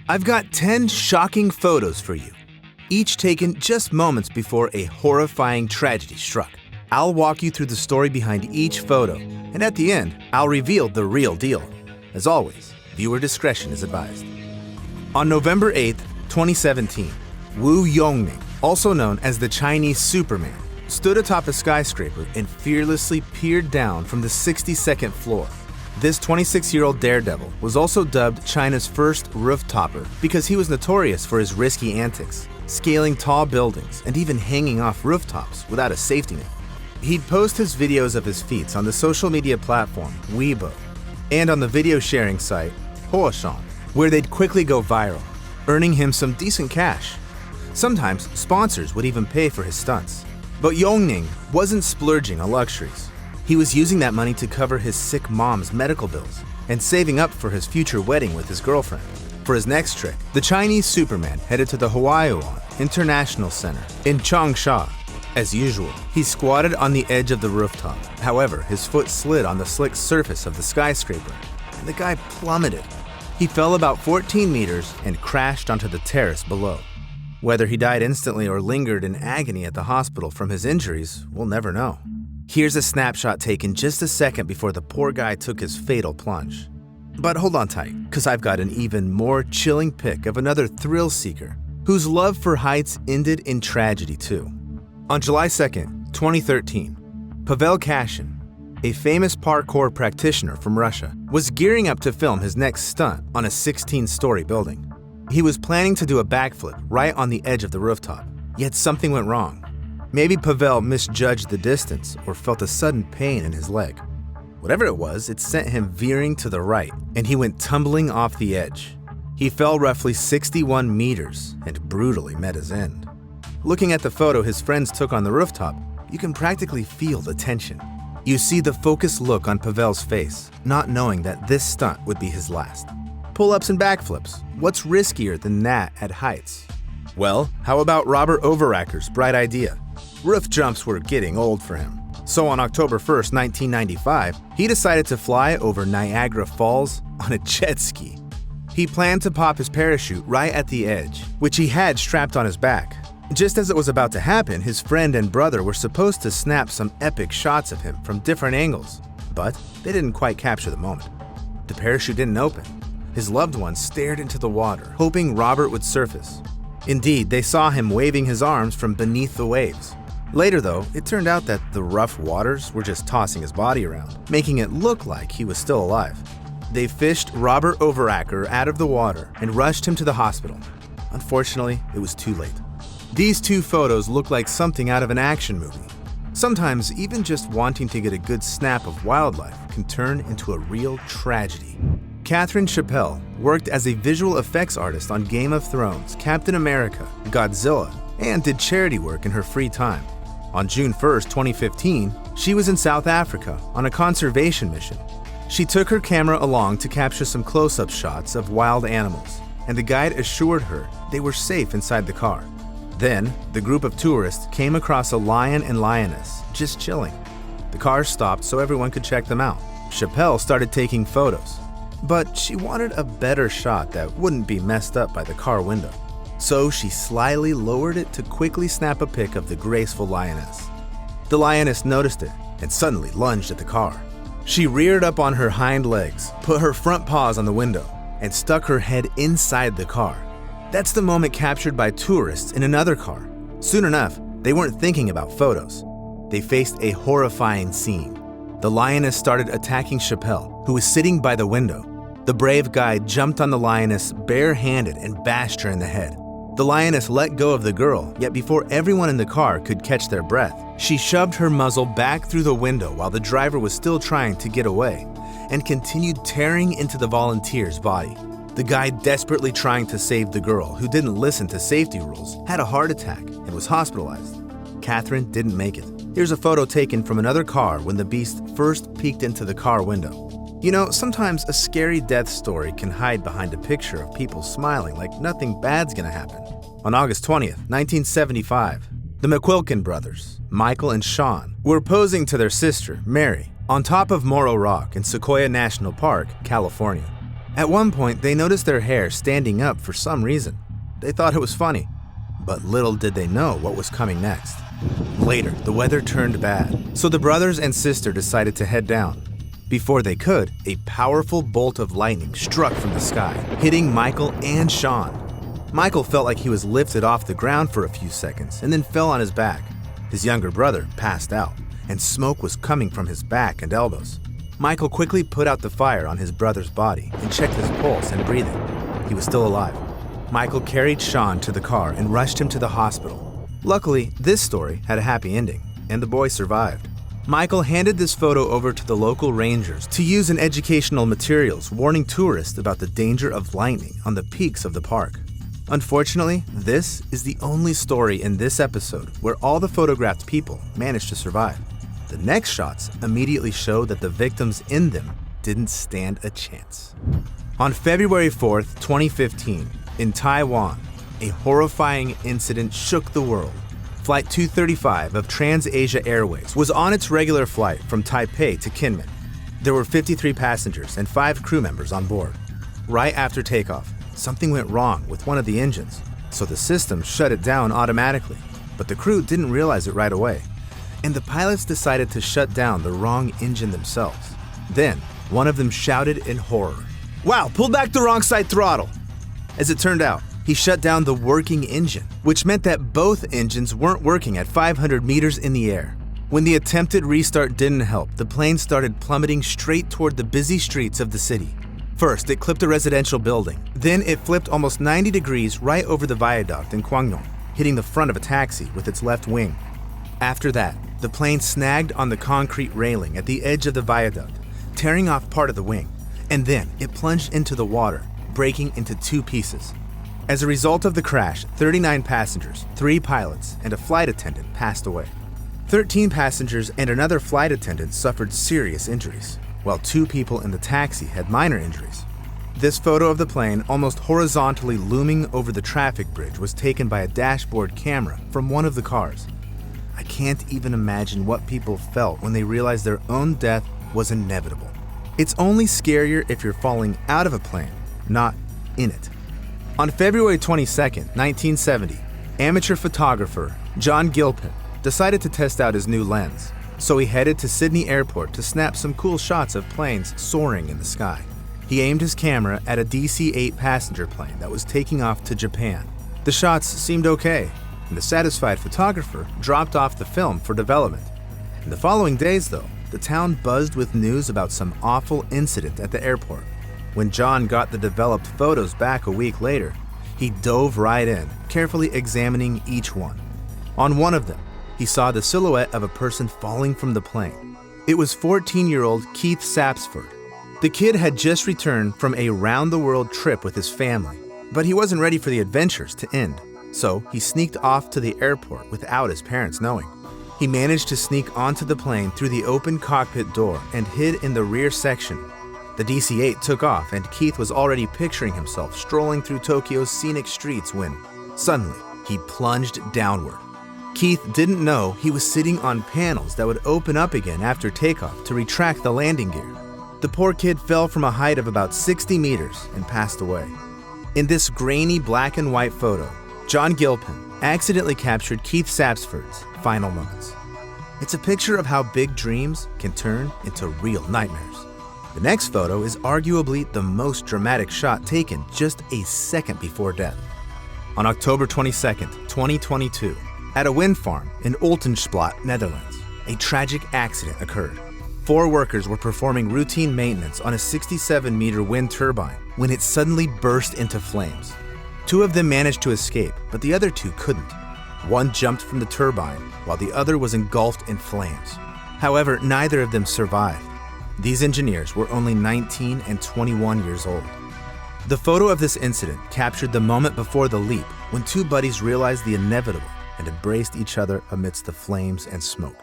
I've got 10 shocking photos for you, each taken just moments before a horrifying tragedy struck. I'll walk you through the story behind each photo, and at the end, I'll reveal the real deal. As always, viewer discretion is advised. On November 8th, 2017, Wu Yongning, also known as the Chinese Superman, stood atop a skyscraper and fearlessly peered down from the 62nd floor. This 26-year-old daredevil was also dubbed China's first rooftopper because he was notorious for his risky antics, scaling tall buildings and even hanging off rooftops without a safety net. He'd post his videos of his feats on the social media platform Weibo and on the video sharing site horrifying, where they'd quickly go viral, earning him some decent cash. Sometimes sponsors would even pay for his stunts. But Yongning wasn't splurging on luxuries. He was using that money to cover his sick mom's medical bills and saving up for his future wedding with his girlfriend. For his next trick, the Chinese Superman headed to the Huaiyuan International Center in Changsha. As usual, he squatted on the edge of the rooftop. However, his foot slid on the slick surface of the skyscraper, and the guy plummeted. He fell about 14 meters and crashed onto the terrace below. Whether he died instantly or lingered in agony at the hospital from his injuries, we'll never know. Here's a snapshot taken just a second before the poor guy took his fatal plunge. But hold on tight, because I've got an even more chilling pic of another thrill seeker whose love for heights ended in tragedy too. On July 2nd, 2013, Pavel Kashin, a famous parkour practitioner from Russia, was gearing up to film his next stunt on a 16-story building. He was planning to do a backflip right on the edge of the rooftop, yet something went wrong. Maybe Pavel misjudged the distance or felt a sudden pain in his leg. Whatever it was, it sent him veering to the right, and he went tumbling off the edge. He fell roughly 61 meters and brutally met his end. Looking at the photo his friends took on the rooftop, you can practically feel the tension. You see the focused look on Pavel's face, not knowing that this stunt would be his last. Pull-ups and backflips, what's riskier than that at heights? Well, how about Robert Overacker's bright idea? Roof jumps were getting old for him. So on October 1st, 1995, he decided to fly over Niagara Falls on a jet ski. He planned to pop his parachute right at the edge, which he had strapped on his back. Just as it was about to happen, his friend and brother were supposed to snap some epic shots of him from different angles, but they didn't quite capture the moment. The parachute didn't open. His loved ones stared into the water, hoping Robert would surface. Indeed, they saw him waving his arms from beneath the waves. Later, though, it turned out that the rough waters were just tossing his body around, making it look like he was still alive. They fished Robert Overacker out of the water and rushed him to the hospital. Unfortunately, it was too late. These two photos look like something out of an action movie. Sometimes, even just wanting to get a good snap of wildlife can turn into a real tragedy. Catherine Chappelle worked as a visual effects artist on Game of Thrones, Captain America, Godzilla, and did charity work in her free time. On June 1st, 2015, she was in South Africa on a conservation mission. She took her camera along to capture some close-up shots of wild animals, and the guide assured her they were safe inside the car. Then, the group of tourists came across a lion and lioness just chilling. The car stopped so everyone could check them out. Chappelle started taking photos, but she wanted a better shot that wouldn't be messed up by the car window. So she slyly lowered it to quickly snap a pic of the graceful lioness. The lioness noticed it and suddenly lunged at the car. She reared up on her hind legs, put her front paws on the window, and stuck her head inside the car. That's the moment captured by tourists in another car. Soon enough, they weren't thinking about photos. They faced a horrifying scene. The lioness started attacking Chappelle, who was sitting by the window. The brave guide jumped on the lioness barehanded and bashed her in the head. The lioness let go of the girl, yet before everyone in the car could catch their breath, she shoved her muzzle back through the window while the driver was still trying to get away, and continued tearing into the volunteer's body. The guy, desperately trying to save the girl, who didn't listen to safety rules, had a heart attack and was hospitalized. Catherine didn't make it. Here's a photo taken from another car when the beast first peeked into the car window. You know, sometimes a scary death story can hide behind a picture of people smiling like nothing bad's gonna happen. On August 20th, 1975, the McQuilkin brothers, Michael and Sean, were posing to their sister, Mary, on top of Morro Rock in Sequoia National Park, California. At one point, they noticed their hair standing up for some reason. They thought it was funny, but little did they know what was coming next. Later, the weather turned bad, so the brothers and sister decided to head down. Before they could, a powerful bolt of lightning struck from the sky, hitting Michael and Sean. Michael felt like he was lifted off the ground for a few seconds and then fell on his back. His younger brother passed out, and smoke was coming from his back and elbows. Michael quickly put out the fire on his brother's body and checked his pulse and breathing. He was still alive. Michael carried Sean to the car and rushed him to the hospital. Luckily, this story had a happy ending, and the boy survived. Michael handed this photo over to the local rangers to use in educational materials warning tourists about the danger of lightning on the peaks of the park. Unfortunately, this is the only story in this episode where all the photographed people managed to survive. The next shots immediately show that the victims in them didn't stand a chance. On February 4th, 2015, in Taiwan, a horrifying incident shook the world. Flight 235 of Trans-Asia Airways was on its regular flight from Taipei to Kinmen. There were 53 passengers and 5 crew members on board. Right after takeoff, something went wrong with one of the engines, so the system shut it down automatically, but the crew didn't realize it right away, and the pilots decided to shut down the wrong engine themselves. Then, one of them shouted in horror, "Wow, pulled back the wrong side throttle!" As it turned out, he shut down the working engine, which meant that both engines weren't working at 500 meters in the air. When the attempted restart didn't help, the plane started plummeting straight toward the busy streets of the city. First, it clipped a residential building. Then it flipped almost 90 degrees right over the viaduct in Gwangyong, hitting the front of a taxi with its left wing. After that, the plane snagged on the concrete railing at the edge of the viaduct, tearing off part of the wing, and then it plunged into the water, breaking into 2 pieces. As a result of the crash, 39 passengers, 3 pilots, and a flight attendant passed away. 13 passengers and another flight attendant suffered serious injuries, while 2 people in the taxi had minor injuries. This photo of the plane almost horizontally looming over the traffic bridge was taken by a dashboard camera from one of the cars. I can't even imagine what people felt when they realized their own death was inevitable. It's only scarier if you're falling out of a plane, not in it. On February 22, 1970, amateur photographer John Gilpin decided to test out his new lens, so he headed to Sydney Airport to snap some cool shots of planes soaring in the sky. He aimed his camera at a DC-8 passenger plane that was taking off to Japan. The shots seemed okay, and the satisfied photographer dropped off the film for development. In the following days, though, the town buzzed with news about some awful incident at the airport. When John got the developed photos back a week later, he dove right in, carefully examining each one. On one of them, he saw the silhouette of a person falling from the plane. It was 14-year-old Keith Sapsford. The kid had just returned from a round-the-world trip with his family, but he wasn't ready for the adventures to end, so he sneaked off to the airport without his parents knowing. He managed to sneak onto the plane through the open cockpit door and hid in the rear section. The DC-8 took off, and Keith was already picturing himself strolling through Tokyo's scenic streets when, suddenly, he plunged downward. Keith didn't know he was sitting on panels that would open up again after takeoff to retract the landing gear. The poor kid fell from a height of about 60 meters and passed away. In this grainy black and white photo, John Gilpin accidentally captured Keith Sapsford's final moments. It's a picture of how big dreams can turn into real nightmares. The next photo is arguably the most dramatic shot taken just a second before death. On October 22, 2022, at a wind farm in Oltensplot, Netherlands, a tragic accident occurred. 4 workers were performing routine maintenance on a 67-meter wind turbine when it suddenly burst into flames. 2 of them managed to escape, but the other 2 couldn't. One jumped from the turbine, while the other was engulfed in flames. However, neither of them survived. These engineers were only 19 and 21 years old. The photo of this incident captured the moment before the leap when 2 buddies realized the inevitable and embraced each other amidst the flames and smoke.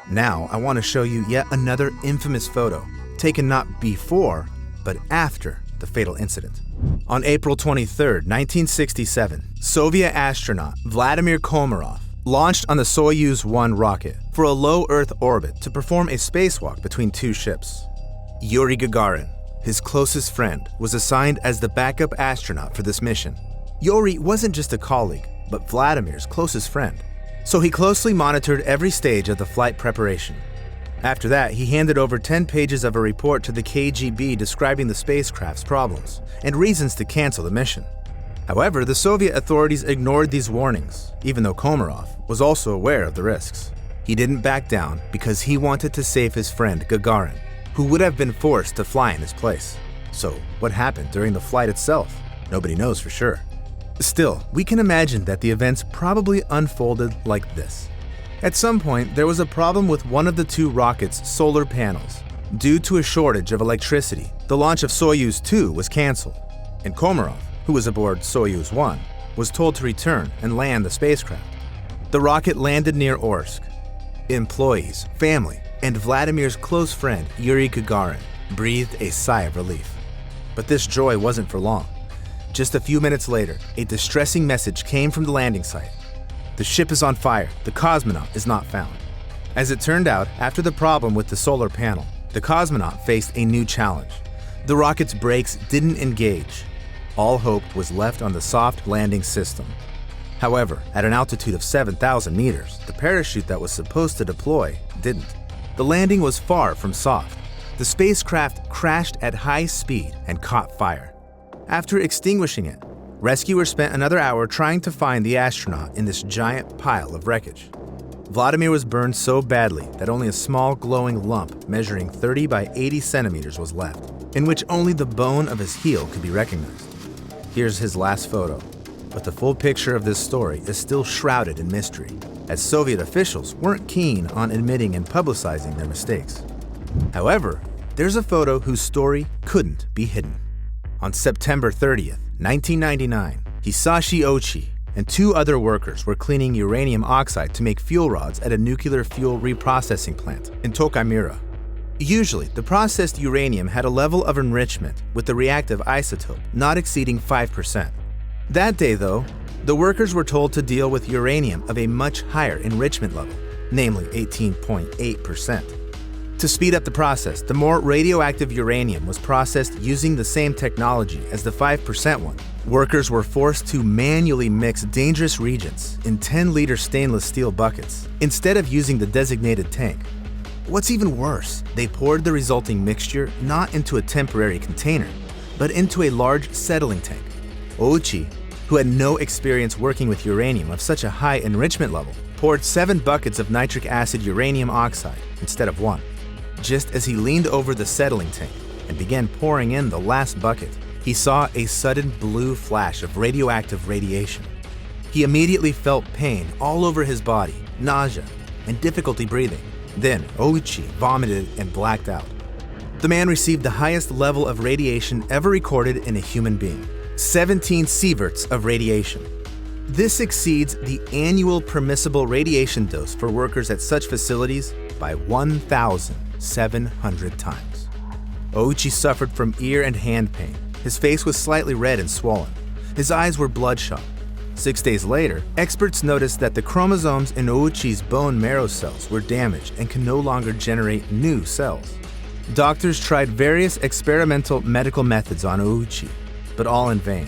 Now, I want to show you yet another infamous photo, taken not before, but after the fatal incident. On April 23, 1967, Soviet astronaut Vladimir Komarov launched on the Soyuz 1 rocket for a low Earth orbit to perform a spacewalk between 2 ships. Yuri Gagarin, his closest friend, was assigned as the backup astronaut for this mission. Yuri wasn't just a colleague, but Vladimir's closest friend. So he closely monitored every stage of the flight preparation. After that, he handed over 10 pages of a report to the KGB describing the spacecraft's problems and reasons to cancel the mission. However, the Soviet authorities ignored these warnings, even though Komarov was also aware of the risks. He didn't back down because he wanted to save his friend Gagarin, who would have been forced to fly in his place. So, what happened during the flight itself? Nobody knows for sure. Still, we can imagine that the events probably unfolded like this. At some point, there was a problem with one of the two rocket's solar panels. Due to a shortage of electricity, the launch of Soyuz 2 was canceled, and Komarov, who was aboard Soyuz 1, was told to return and land the spacecraft. The rocket landed near Orsk. Employees, family, and Vladimir's close friend, Yuri Gagarin, breathed a sigh of relief. But this joy wasn't for long. Just a few minutes later, a distressing message came from the landing site. The ship is on fire. The cosmonaut is not found. As it turned out, after the problem with the solar panel, the cosmonaut faced a new challenge. The rocket's brakes didn't engage. All hope was left on the soft landing system. However, at an altitude of 7,000 meters, the parachute that was supposed to deploy didn't. The landing was far from soft. The spacecraft crashed at high speed and caught fire. After extinguishing it, rescuers spent another hour trying to find the astronaut in this giant pile of wreckage. Vladimir was burned so badly that only a small glowing lump measuring 30 by 80 centimeters was left, in which only the bone of his heel could be recognized. Here's his last photo, but the full picture of this story is still shrouded in mystery, as Soviet officials weren't keen on admitting and publicizing their mistakes. However, there's a photo whose story couldn't be hidden. On September 30th, 1999, Hisashi Ochi and two other workers were cleaning uranium oxide to make fuel rods at a nuclear fuel reprocessing plant in Tokaimura. Usually, the processed uranium had a level of enrichment with the reactive isotope not exceeding 5%. That day, though, the workers were told to deal with uranium of a much higher enrichment level, namely 18.8%. To speed up the process, the more radioactive uranium was processed using the same technology as the 5% one. Workers were forced to manually mix dangerous reagents in 10-liter stainless steel buckets instead of using the designated tank. What's even worse, they poured the resulting mixture not into a temporary container, but into a large settling tank. Ouchi, who had no experience working with uranium of such a high enrichment level, poured 7 buckets of nitric acid uranium oxide instead of 1. Just as he leaned over the settling tank and began pouring in the last bucket, he saw a sudden blue flash of radioactive radiation. He immediately felt pain all over his body, nausea, and difficulty breathing. Then, Ouchi vomited and blacked out. The man received the highest level of radiation ever recorded in a human being, 17 sieverts of radiation. This exceeds the annual permissible radiation dose for workers at such facilities by 1,700 times. Ouchi suffered from ear and hand pain. His face was slightly red and swollen. His eyes were bloodshot. 6 days later, experts noticed that the chromosomes in Ouchi's bone marrow cells were damaged and can no longer generate new cells. Doctors tried various experimental medical methods on Ouchi, but all in vain.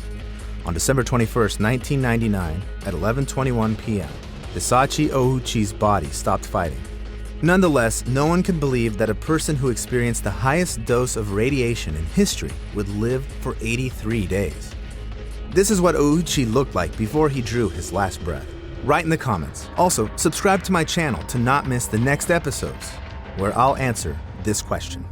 On December 21st, 1999, at 11:21 p.m., Hisashi Ouchi's body stopped fighting. Nonetheless, no one could believe that a person who experienced the highest dose of radiation in history would live for 83 days. This is what Ouchi looked like before he drew his last breath. Write in the comments. Also, subscribe to my channel to not miss the next episodes, where I'll answer this question.